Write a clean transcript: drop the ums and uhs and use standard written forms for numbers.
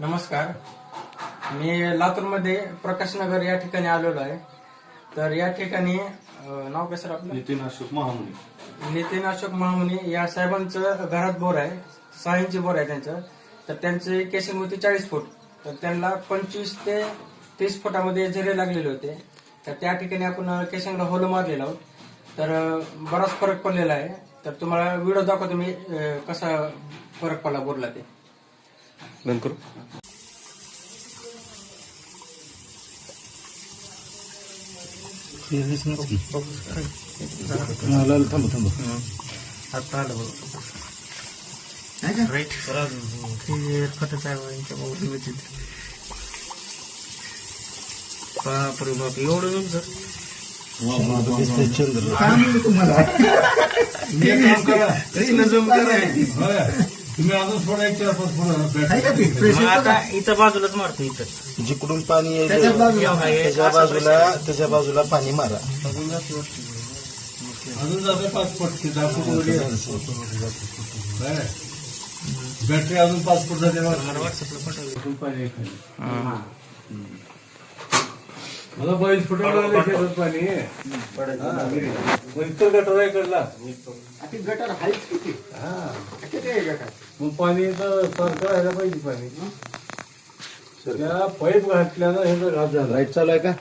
नमस्कार. मी लातूरमध्ये प्रकाशनगर या ठिकाणी आलेलो आहे. तर या ठिकाणी नाव काय सर आपलं? नितीन अशोक महामुनी. नितीन अशोक महामुनी या साहेबांचं घरात बोर आहे, 6 इंची बोर आहे त्यांचं. तर त्यांची केसिंग होती 40 फूट. तर त्यांना 25 ते 30 फुटामध्ये झरे लागलेले होते. तर त्या ठिकाणी आपण केसिंगला होल मारलेला आहोत. तर बराच फरक पडलेला आहे. तर तुम्हाला व्हिडिओ दाखवतो मी कसा फरक पडला बोरला ते. बंद करू. आता आलं बघ. राईट फटच आहे बापरे बाप, एवढं तुमचं तुम्ही अजून थोडा एक 4-5 आता इथं बाजूलाच मारतो. इथं जिकडून पाणी यायचं त्याच्या बाजूला पाणी मारा. अजून जाते 5 फूट बॅटरी अजून 5 फूट जाते. मला 22 फुटाला पाणी इतर गटर आहे कडला. गटर हाईट किती? किती आहे गटर? मग पाणी सारखं राहायला पाहिजे. पाणी त्या पाईप घातल्यानं हे घात झाला. लाईट चालू आहे का?